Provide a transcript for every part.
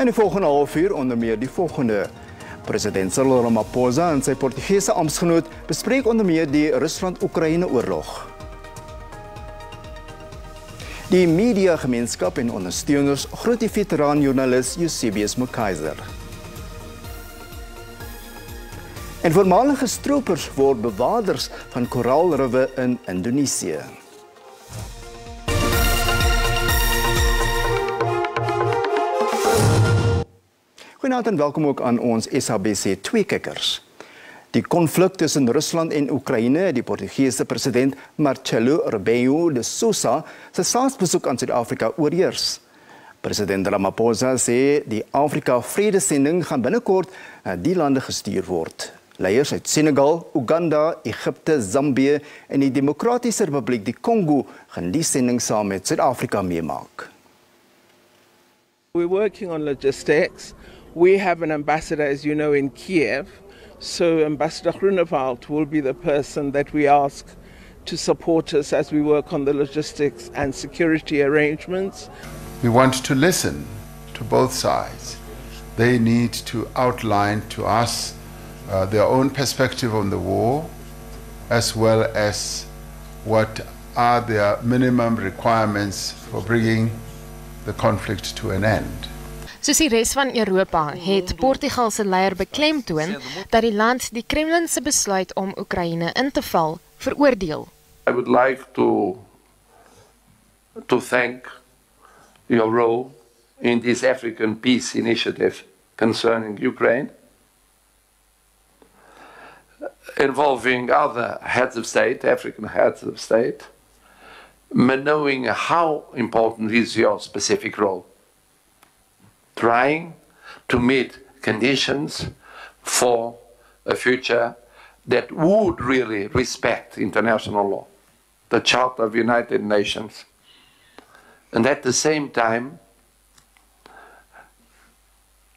In die volgende halfuur onder meer die volgende. President Cyril Ramaphosa en sy Portugese amptgenoot bespreek onder meer die Rusland-Oekraïne oorlog. Die mediagemeenskap en ondersteuners groet die veteraan-joernalis Eusebius Mukaiser. En voormalige stroopers word bewaarders van koraalriwe in Indonesië. Goeienaand en welkom ook aan ons SABC 2-kikkers. Die konflik tussen Rusland en Oekraïne, die Portugese president Marcelo Rebelo de Sousa, sy staatsbesoek aan Suid-Afrika oorheers. President Ramaphosa sê die Afrika-vredesending gaan binnekort na die lande gestuur word. Leiers uit Senegal, Uganda, Egipte, Zambië en die Demokratiese Republiek die Kongo gaan die sending saam met Suid-Afrika meemaak. We're working on logistics. We have an ambassador, as you know, in Kiev. So Ambassador Groenewald will be the person that we ask to support us as we work on the logistics and security arrangements. We want to listen to both sides. They need to outline to us their own perspective on the war, as well as what are their minimum requirements for bringing the conflict to an end. Soos die res van Europa het Portugal se leier beklemtoon dat die land die Kremlin se besluit om Oekraïne in te val veroordeel. I would like to thank your role in this African peace initiative concerning Ukraine, involving other heads of state, African heads of state, knowing how important is your specific role. Trying to meet conditions for a future that would really respect international law, the Charter of the United Nations, and at the same time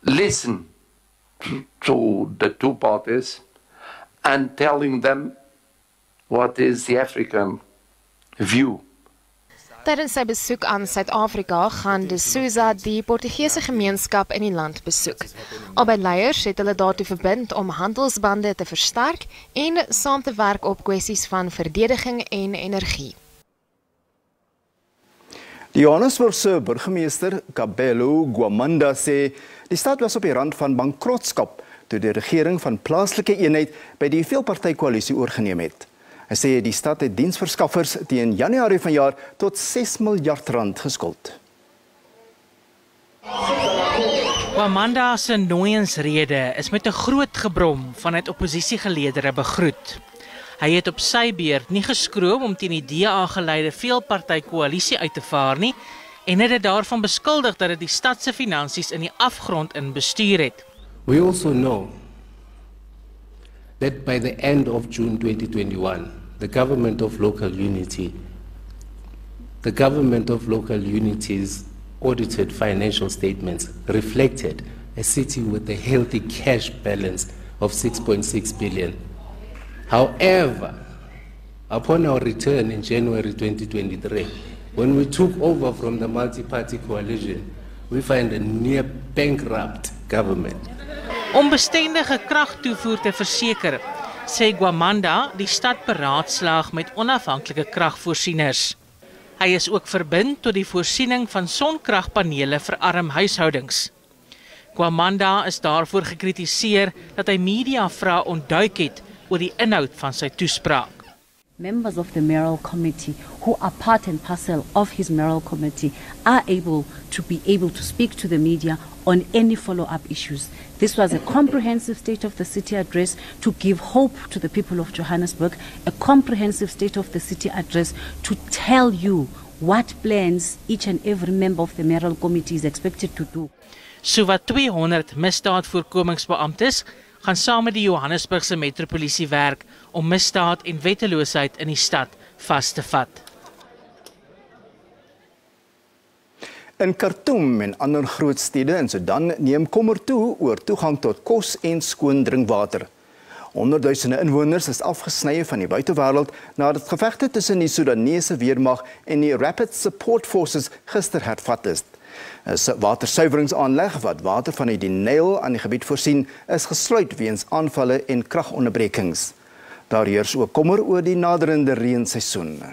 listen to the two parties and telling them what is the African view. Tydens sy besoek aan Suid-Afrika gaan de Sousa die Portugese gemeenskap in die land besoek. Albei leiers het hulle daartoe verbind om handelsbande te versterk en saam te werk op kwessies van verdediging en energie. Die Johannesburgse burgemeester Kabelo Gwamanda sê die stad was op die rand van bankrotskap toe die regering van plaaslike eenheid by die veelpartykoalisie oorgeneem het. Hy sê die stad het diensverskaffers teen Januarie vanjaar tot 6 miljard rand geskuld. Gwamanda se nooiensrede is met 'n groot gebrom vanuit oppositiegeleedere begroet. Hy het op sy beurt nie geskroom om teen die DA-geleide veelpartykoalisie uit te vaar nie en het dit daarvan beskuldig dat dit die stad se finansies in die afgrond in bestuur het. We also know that by the end of June 2021, the government of local unity's audited financial statements reflected a city with a healthy cash balance of 6.6 billion. However, upon our return in January 2023, when we took over from the multi-party coalition, we find a near bankrupt government. Om bestendige kragtoevoer te verseker, sê Gwamanda die stad beraadslaag met onafhanklike kragvoorsieners. Hy is ook verbind tot die voorsiening van sonkragpanele vir arm huishoudings. Gwamanda is daarvoor gekritiseer dat hy media vrae ontduik het oor die inhoud van sy toespraak. Members of the mayoral committee who are part and parcel of his mayoral committee are able to speak to the media on any follow-up issues. This was a comprehensive State of the City address to give hope to the people of Johannesburg, a comprehensive State of the City address to tell you what plans each and every member of the mayoral committee is expected to do. Sowat 200 misdaadvoorkomingsbeamptes gaan saam met die Johannesburgse metropolisie werk om misdaad en wetteloosheid in die stad vas te vat. In Khartoum en ander groot stede in Sudan neem kommer toe oor toegang tot kos en skoon drinkwater. Honderdduisende inwoners is afgesny van die buitewêreld nadat gevegte tussen die Sudanese weermag en die Rapid Support Forces gister hervat is. 'n watersuiweringsaanleg wat water vanuit die Nyl aan die gebied voorsien, is gesluit weens aanvalle en kragonderbrekings. Daar heers ook kommer oor die naderende reenseisoen.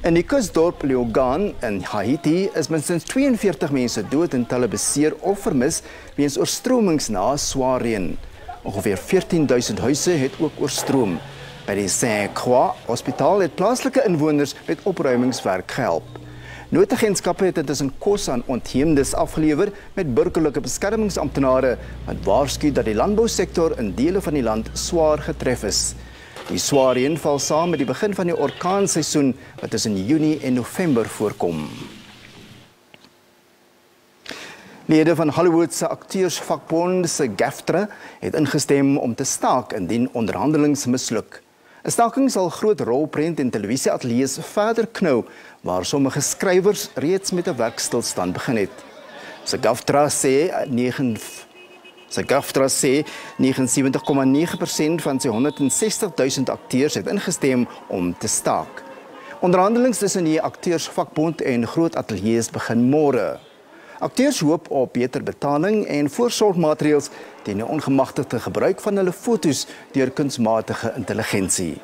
In die kusdorp Leogan in Haiti is minstens 42 mense dood en talle beseer of vermis weens oorstromings na swaar reën. Ongeveer 14.000 huise het ook oorstroom. By die Saint-Croix Hospitaal het plaaslike inwoners met opruimingswerk gehelp. Noodagentskappe het intussen kos aan ontheemdes afgelewer met burgerlike beskermingsamptenare wat waarsku dat die landbousektor in dele van die land swaar getref is. Die swaar reën val saam met die begin van die orkaanseisoen wat tussen Junie en November voorkom. Lede van Hollywood se akteursvakbond se GAFTRA het ingestem om te staak indien onderhandelings misluk. 'n Staking sal groot rolprent en televisieateliers verder knou waar sommige skrywers reeds met 'n werkstilstand begin het. SABC sê 79,9% van sy 160.000 akteurs het ingestem om te staak. Onderhandelings tussen die akteursvakbond en groot ateliers begin môre. Akteurs hoop op beter betaling en voorsorgmaatreëls teen die ongemagtigde gebruik van hulle foto's deur kunsmatige intelligensie.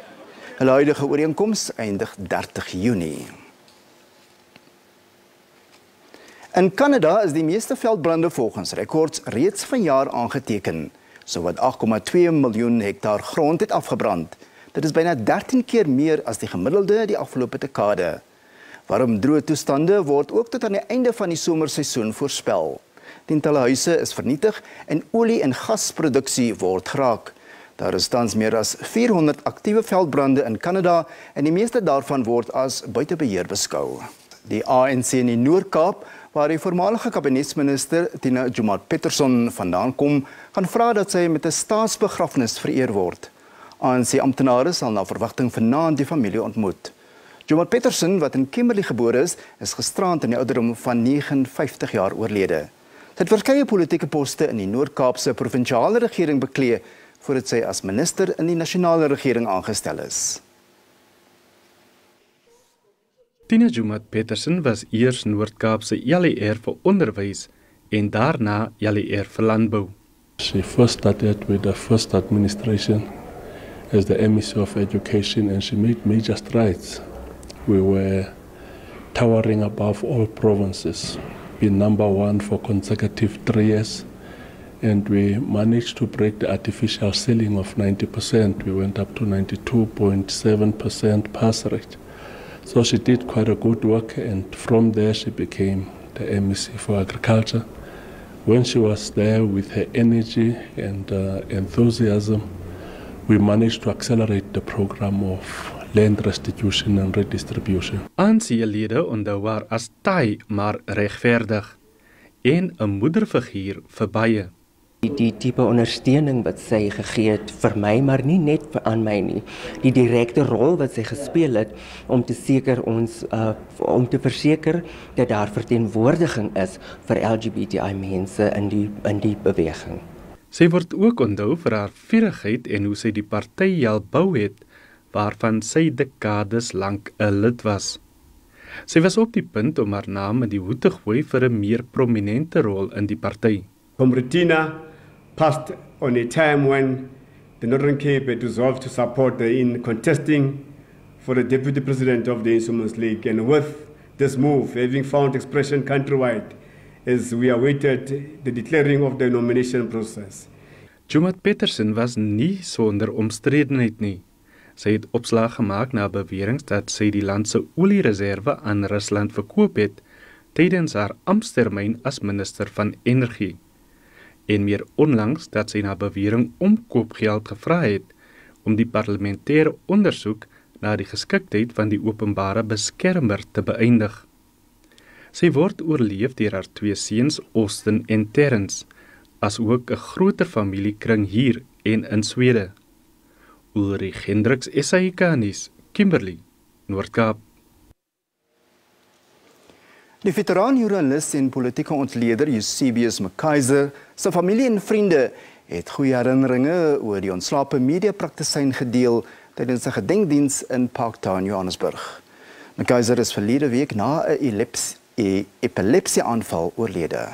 Hulle huidige ooreenkoms eindig 30 Junie. In Kanada is die meeste veldbrande volgens rekords reeds vanjaar aangeteken. Sowat 8,2 miljoen hektaar grond het afgebrand. Dit is byna 13 keer meer as die gemiddelde die afgelope dekade. Warm droë toestande word ook tot aan die einde van die somerseisoen voorspel. Tientalle huise is vernietig en olie- en gasproduksie word geraak. Daar is tans meer as 400 aktiewe veldbrande in Kanada en die meeste daarvan word as buite beheer beskou. Die ANC in die Noord-Kaap, waar die voormalige kabinetsminister Junie Peterson vandaan kom, gaan vra dat sy met 'n staatsbegrafnis vereer word. ANC-amptenare sal na verwagting vanaand die familie ontmoet. Junie Peterson, wat in Kimberley gebore is gisterand in die ouderdom van 59 jaar oorlede. Sy het verskeie politieke poste in die Noord-Kaapse provinsiale regering beklee voordat sy as minister in die nasionale regering aangestel is. Junie Peterson was eers Noord-Kaapse LER vir onderwys en daarna LER vir landbou. She first started with the first administration as the MEC of Education and she made major strides. We were towering above all provinces, being number one for consecutive 3 years, and we managed to break the artificial ceiling of 90%. We went up to 92.7% pass rate. So she did quite a good work, and from there she became the MEC for Agriculture. When she was there with her energy and enthusiasm, we managed to accelerate the program of land restitution and redistribution. ANC-lede onthou haar as taai maar regverdig en 'n moederfiguur vir baie. Die tipe ondersteuning wat sy gegee het vir my, maar nie net aan my nie. Die direkte rol wat sy gespeel het om te verseker dat daar verteenwoordiging is vir LGBTI mense in die beweging. Sy word ook onthou vir haar vurigheid en hoe sy die party help bou het, waarvan sy dekades lank 'n lid was. Sy was op die punt om haar naam in die hoed te gooi vir 'n meer prominente rol in die party. Comretina passed on a time when the Northern Cape had resolved to support her in contesting for the Deputy President of the Instruments League, and with this move, having found expression countrywide, as we awaited the declaring of the nomination process. Junie Peterson was nie sonder omstredenheid nie. Sy het opslag gemaak na beweringe dat sy die land se oliereserve aan Rusland verkoop het tydens haar amptetermyn as minister van energie. En meer onlangs dat sy na bewering omkoopgeld gevra het om die parlementêre ondersoek na die geskiktheid van die openbare beskermer te beëindig. Sy word oorleef deur haar 2 seuns, Austin en Terrence, as ook 'n groter familiekring hier en in Swede. Ulrich Hendricks, SABC Nuus, Kimberley, Noord-Kaap. Die veteran-joernalis en politieke ontleder Eusebius McKaiser se familie en vriende het goeie herinneringe oor die ontslape mediapraktisyn gedeel tydens 'n gedenkdiens in Parktown, Johannesburg. McKaiser is verlede week na 'n epilepsieaanval oorlede.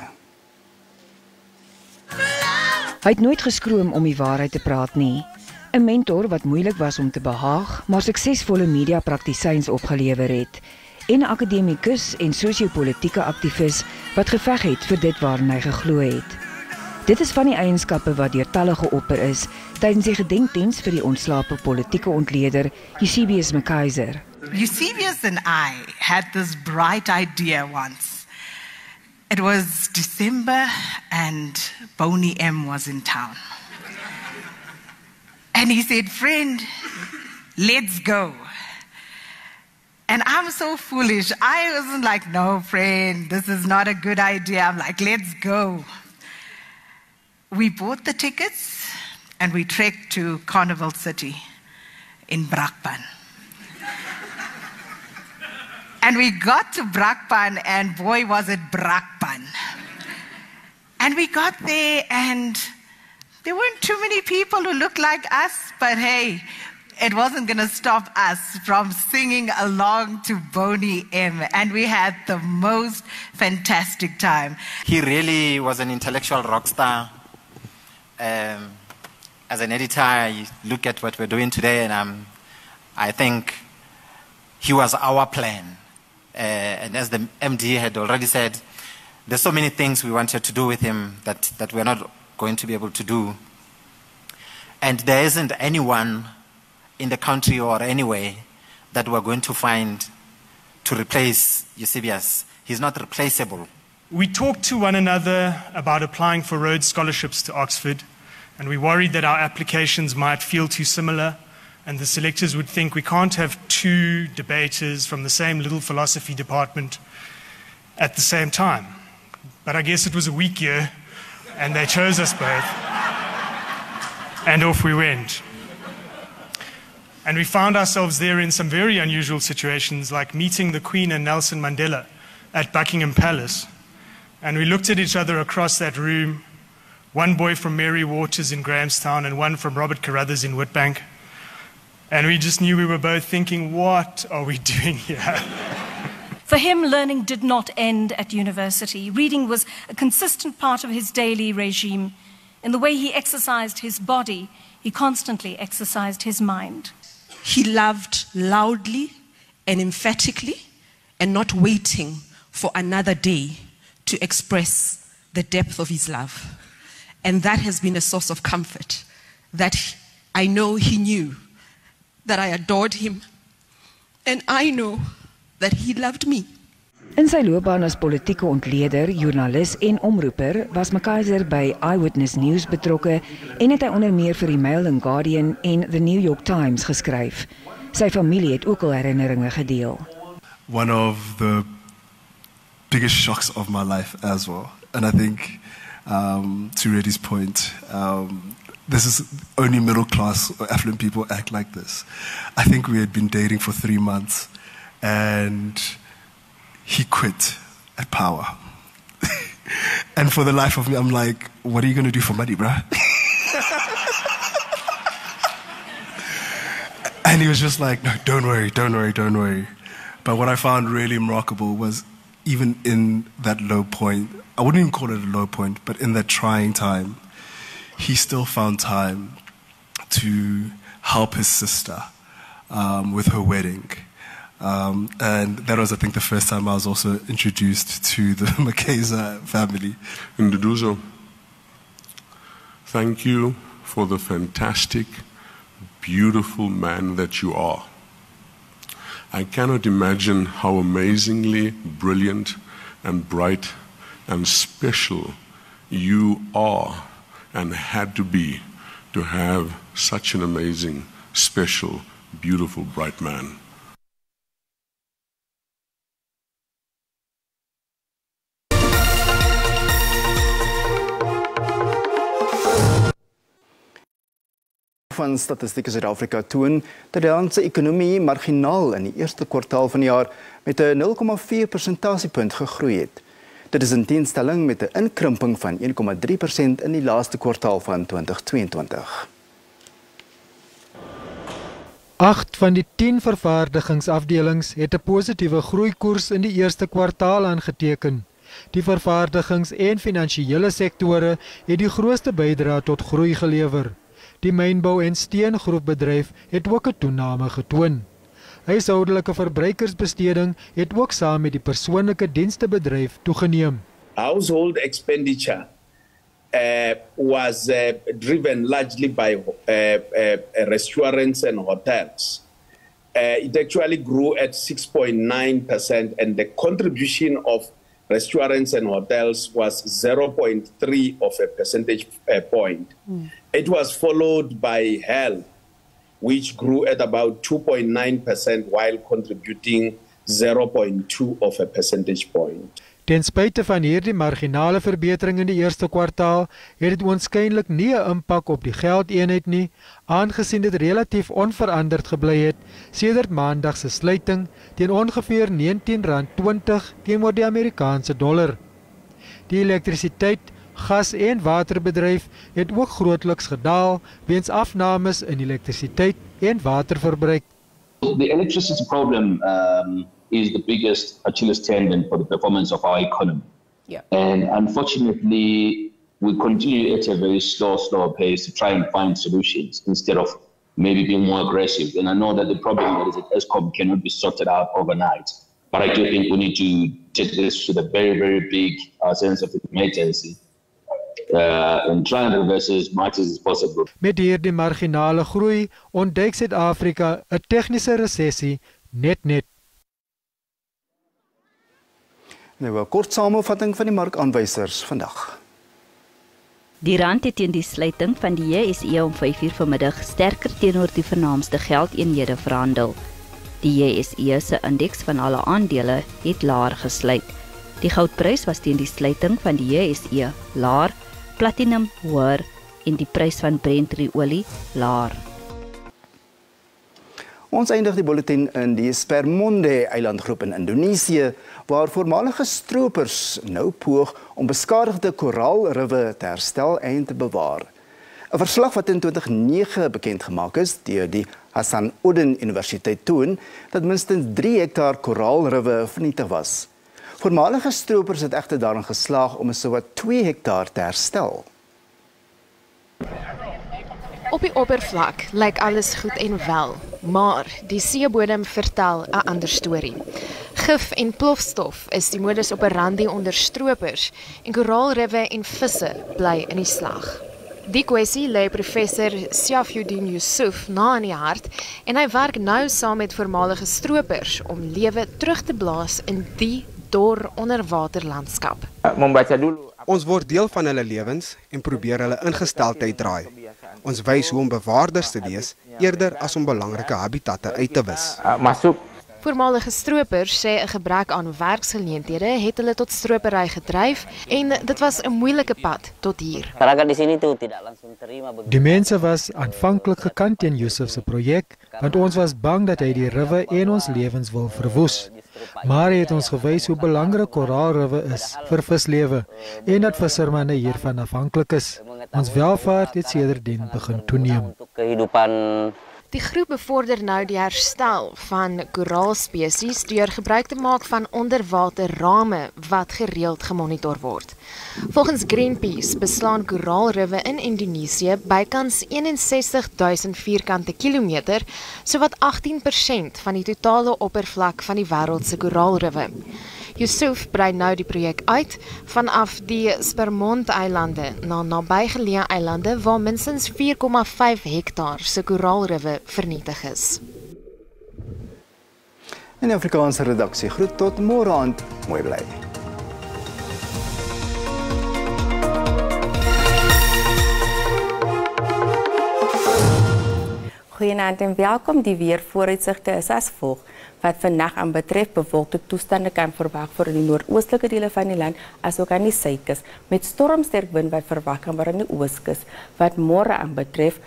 Hy het nooit geskroom om die waarheid te praat nie. 'n Mentor wat moeilik was om te behaag, maar suksesvolle media-praktisyns opgelewer het. En 'n akademikus en sosio-politieke aktivis wat geveg het vir dit waarin hy geglo het. Dit is van die eienskappe wat deur talle geopper is tydens die gedenkdiens vir die ontslape politieke ontleder Eusebius McKaiser. Eusebius and I had this bright idea once. It was December and Boney M was in town. And he said, "Friend, let's go." And I'm so foolish. I wasn't like, "No, friend, this is not a good idea." I'm like, "Let's go." We bought the tickets and we trekked to Carnival City in Brakpan. And we got to Brakpan, and boy, was it Brakpan. And we got there, and there weren't too many people who looked like us, but hey, it wasn't going to stop us from singing along to Boney M, and we had the most fantastic time. He really was an intellectual rock star. As an editor, I look at what we're doing today, and I think he was our plan. And as the MD had already said, there's so many things we wanted to do with him that we're not going to be able to do. And there isn't anyone in the country or anywhere that we're going to find to replace Eusebius. He's not replaceable. We talked to one another about applying for Rhodes scholarships to Oxford, and we worried that our applications might feel too similar, and the selectors would think we can't have two debaters from the same little philosophy department at the same time. But I guess it was a weak year, and they chose us both. And off we went. And we found ourselves there in some very unusual situations, like meeting the Queen and Nelson Mandela at Buckingham Palace. And we looked at each other across that room, one boy from Mary Waters in Grahamstown and one from Robert Carruthers in Witbank. And we just knew we were both thinking, what are we doing here? For him, learning did not end at university. Reading was a consistent part of his daily regime. In the way he exercised his body, he constantly exercised his mind. He loved loudly and emphatically, and not waiting for another day to express the depth of his love. And that has been a source of comfort, that I know he knew that I adored him, and I know that he loved me. In sy loopbaan as politieke ontleder, joernalis en omroeper was McKaiser by Eyewitness News betrokke en het hy onder meer vir die Mail and Guardian en The New York Times geskryf. Sy familie het ook al herinneringe gedeel. One of the biggest shocks of my life as well. And I think, to Reddy's point, this is only middle class or affluent people act like this. I think we had been dating for 3 months and he quit at Power. And for the life of me, I'm like, what are you going to do for money, bruh? And he was just like, no, don't worry, don't worry, don't worry. But what I found really remarkable was even in that low point, I wouldn't even call it a low point, but in that trying time, he still found time to help his sister with her wedding. And that was, I think, the first time I was also introduced to the McKaiser family. Nduduzo, thank you for the fantastic, beautiful man that you are. I cannot imagine how amazingly brilliant and bright and special you are and had to be to have such an amazing, special, beautiful, bright man. Van Statistiek Suid-Afrika toon dat die land se ekonomie marginaal in die eerste kwartaal van die jaar met 'n 0,4 persentasiepunt gegroei het. Dit is in teenstelling met 'n inkrimping van 1,3% in die laaste kwartaal van 2022. 8 van die 10 vervaardigingsafdelings het 'n positiewe groeikoers in die eerste kwartaal aangeteken. Die vervaardigings- en finansiële sektore het die grootste bydrae tot groei gelewer. Die mynbou- en steengroefbedryf het ook 'n toename getoon. Huishoudelike verbruikersbesteding het ook saam met die persoonlike dienstebedryf toegeneem. Household expenditure was driven largely by restaurants and hotels. It actually grew at 6.9%, and the contribution of restaurants and hotels was 0.3 of a percentage point. It was followed by health, which grew at about 2.9% while contributing 0.2 of a percentage point. Ten spyte van hierdie marginale verbetering in die eerste kwartaal, het dit waarskynlik nie 'n impak op die geldeenheid nie, aangesien dit relatief onveranderd gebly het sedert Maandag se sluiting teen ongeveer R19.20 teenoor die Amerikaanse dollar. Die elektrisiteit, gas- en waterbedryf het ook grootliks gedaal weens afnames in elektrisiteit en waterverbruik. The electricity problem is the biggest Achilles tendon for the performance of our economy. Yeah. And unfortunately, we continue at a very slow pace to try and find solutions instead of maybe being more aggressive. And I know that the problem that is at ESCOM cannot be sorted out overnight. But I do think we need to take this to the very, very big sense of emergency and try and reverse as much as possible. Met hierdie marginale groei ontduik Suid-Afrika 'n tegniese resessie net. Nou 'n kort samevatting van die markaanwysers vandag. Die rand het teen die sluiting van die JSE om 5:00 vanmiddag sterker teenoor die vernaamste geldeenhede verhandel. Die JSE se indeks van alle aandele het laer gesluit. Die goudprys was teen die sluiting van die JSE laer, platinum hoër en die prys van Brent-olie laer. Ons eindig die bulletin in die Spermonde-eilandgroep in Indonesië, waar voormalige stroopers nou poog om beskadigde koraalriwe te herstel en te bewaar. 'n Verslag wat in 2009 bekend gemaak is deur die Hasanuddin Universiteit toon dat minstens 3 hektaar koraalriwe vernietig was. Voormalige stroopers het egter daarin geslaag om sowat 2 hektaar te herstel. Op die oppervlak lyk alles goed en wel, maar die seebodem vertel 'n ander storie. Gif en plofstof is die modus operandi onder stroopers en koraalriwe en visse bly in die slag. Die kwessie lê professor Syafjuddin Yusuf na in die hart en hy werk nou saam met voormalige stroopers om lewe terug te blaas in die dor onderwaterlandskap. Ons word deel van hulle lewens en probeer hulle ingesteldheid draai. Ons wys hoe om bewaarders te wees eerder as om belangrike habitatte uit te wis. Voormalige stroopers sê 'n gebrek aan werksgeleenthede het hulle tot stropery gedryf en dit was 'n moeilike pad tot hier. Die mense was aanvanklik gekant teen Yusuf se projek, want ons was bang dat hy die riwe en ons lewens wil verwoes. Maar hy het ons gewys hoe belangrik koraalriwe is vir vislewe en dat vissermanne hiervan afhanklik is. Ons welvaart het sedertdien begin toeneem. Die groep bevorder nou die herstel van koraalspesies deur gebruik te maak van onderwaterrame wat gereeld gemonitor word. Volgens Greenpeace beslaan koraalriwe in Indonesië bykans 61.000 vierkante kilometer, sowat 18% van die totale oppervlak van die wêreld se koraalriwe. Yusuf brei nou die projek uit vanaf die Spermond-eilande na nabygeleë eilande waar minstens 4,5 hektaar se koraalriwe vernietig is. En die Afrikaanse redaksie groet tot môre aand. Mooi bly. Goeienaand en welkom. Die weervooruitsigte is as volg. Wat vandag aan betref bewolkte toestande kan verwag vir die noordoostelike dele van die land asook aan die suidkus met stormsterk wind wat verwag kan word aan die ooskus. Wat môre aan betref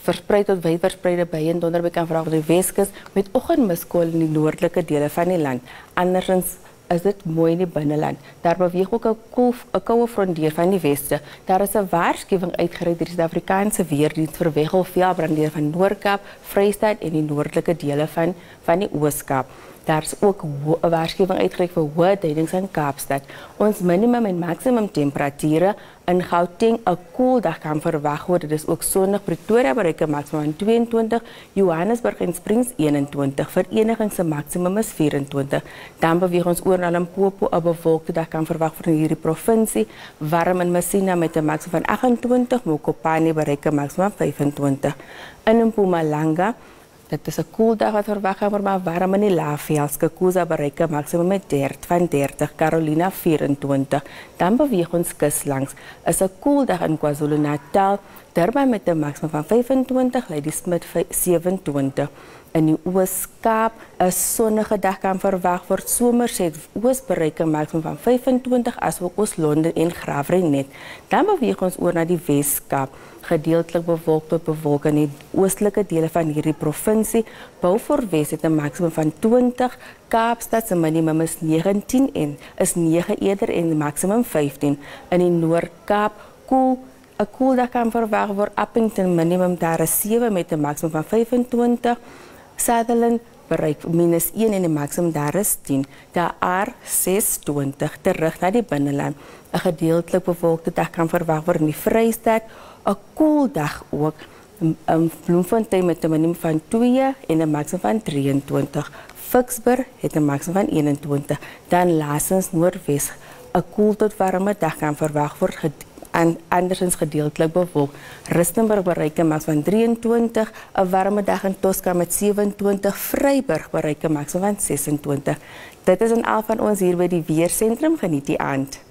versprei tot wyd verspreide buie en donderbuie kan verwag op die weskus met oggendmiskolwe in die noordelike dele van die land. Andersins is dit mooi in die binneland. Daar beweeg ook 'n koue front deur van die weste. Daar is 'n waarskuwing uitgereik deur die Suid-Afrikaanse Weerdienst vir weggelveelbrandere van Noord-Kaap, Vrystaat en die noordelike dele van die Oos-Kaap. Daar is ook 'n waarskuwing uitgereik vir hoë duidings in Kaapstad. Ons minimum en maksimum temperature in Gauteng 'n koeldag kan verwag word. Dit is ook sonnig. Pretoria bereik 'n maksimum van 22, Johannesburg en Springs 21, Vereniging se maksimum is 24. Dan beweeg ons oor na Limpopo, 'n bewolkte dag kan verwag word in hierdie provinsie. Warm in Messina met 'n maksimum van 28, Mokopane bereik 'n maksimum van 25. In Mpumalanga dit is 'n koeldag wat verwag word, maar warm in die Laagveld. Skukuza bereik 'n maksimum met 30, Carolina 24. Dan beweeg ons kus langs. Is 'n koeldag in KwaZulu-Natal, Durban met 'n maksimum van 25, Ladysmith 27. In die Oos-Kaap 'n sonnige dag kan verwag word. Somerset Oos bereik 'n maksimum van 25, asook Oos-London en Graafrenet. Dan beweeg ons oor na die Wes-Kaap. Gedeeltelik bewolk tot bewolk in die oostelike dele van hierdie provinsie. Beaufort Wes het 'n maksimum van 20, Kaapstad se minimum is 19 en is 9 eerder en die maksimum 15. In die Noord-Kaap 'n koeldag kan verwag word. Appington minimum daar is 7 met 'n maksimum van 25. Sutherland bereik -1 en die maksimum daar is 10. Daar 26 terug na die binneland. 'n gedeeltelik bewolkte dag kan verwag word in die Vrystaat. 'n koeldag ook in Bloemfontein met 'n minimum van 2 en 'n maksimum van 23. Vicksburg het 'n maksimum van 21. Dan laasens Noordwes 'n koel tot warme dag kan verwag word. Andersins gedeeltelik bewolk. Rustenburg bereik 'n maksimum van 23, 'n warme dag in Tosca met 27, Vryburg bereik 'n maksimum van 26. Dit is in al van ons hier by die weersentrum. Geniet die aand.